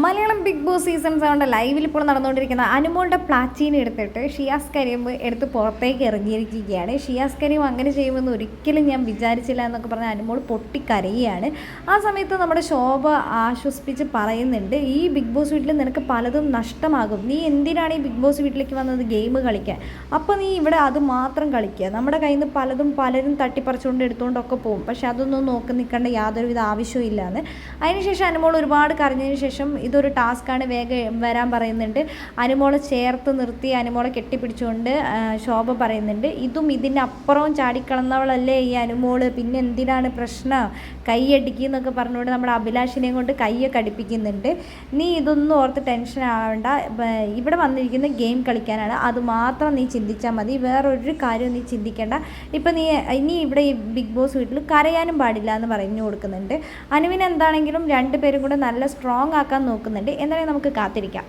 Malayalam big boss season 7 ലൈവിൽ ഇപ്പോൾ നടന്നുകൊണ്ടിരിക്കുന്ന അനുമോളുടെ പ്ലാറ്റീന എടുത്തിട്ട് ഷിയാസ് കരീം എടുത്ത് പുറത്തേക്ക് ഇറങ്ങിയിരിക്കുകയാണ്. ഷിയാസ് കരീം അങ്ങനെ ചെയ്യുമെന്ന് ഒരിക്കലും ഞാൻ വിചാരിച്ചില്ല എന്നൊക്കെ പറഞ്ഞ് അനുമോൾ പൊട്ടിക്കരയുകയാണ്. ആ സമയത്ത് നമ്മുടെ ശോഭ ആശ്വസിപ്പിച്ച് പറയുന്നുണ്ട്, ഈ ബിഗ് ബോസ് വീട്ടിൽ നിനക്ക് പലതും നഷ്ടമാകും, നീ എന്തിനാണ് ഈ ബിഗ് ബോസ് വീട്ടിലേക്ക് വന്നത് ഗെയിം കളിക്കാൻ, അപ്പോൾ നീ ഇവിടെ അത് മാത്രം കളിക്കുക, നമ്മുടെ കയ്യിൽ നിന്ന് പലരും തട്ടിപ്പറിച്ചുകൊണ്ട് എടുത്തുകൊണ്ടൊക്കെ പോകും, പക്ഷെ അതൊന്നും നോക്കി നിൽക്കേണ്ട യാതൊരുവിധ ആവശ്യവും ഇല്ലാന്ന്. അതിനുശേഷം അനുമോൾ ഒരുപാട് കരഞ്ഞതിന് ശേഷം ഇതൊരു ടാസ്ക്കാണ്, വേഗം വരാൻ പറയുന്നുണ്ട്. അനുമോളെ ചേർത്ത് നിർത്തി അനുമോളെ കെട്ടിപ്പിടിച്ചുകൊണ്ട് ശോഭ പറയുന്നുണ്ട്, ഇതും ഇതിനപ്പുറവും ചാടിക്കളന്നവളല്ലേ ഈ അനുമോള്, പിന്നെ എന്തിനാണ് പ്രശ്നം, കൈയടിക്കുന്നൊക്കെ പറഞ്ഞുകൊണ്ട് നമ്മുടെ അഭിലാഷിനെയും കൊണ്ട് കൈയൊക്കെ അടിപ്പിക്കുന്നുണ്ട്. നീ ഇതൊന്നും ഓർത്ത് ടെൻഷൻ ആവേണ്ട, ഇവിടെ വന്നിരിക്കുന്ന ഗെയിം കളിക്കാനാണ്, അത് മാത്രം നീ ചിന്തിച്ചാൽ മതി, വേറൊരു കാര്യവും നീ ചിന്തിക്കേണ്ട, ഇപ്പം നീ ഇനി ഇവിടെ ഈ ബിഗ് ബോസ് വീട്ടിൽ കരയാനും പാടില്ല എന്ന് പറഞ്ഞു കൊടുക്കുന്നുണ്ട്. അനുവിന് എന്താണെങ്കിലും രണ്ടുപേരും കൂടെ നല്ല സ്ട്രോങ് ആക്കാൻ നോക്കുന്നുണ്ട്. എന്തായാലും നമുക്ക് കാത്തിരിക്കാം.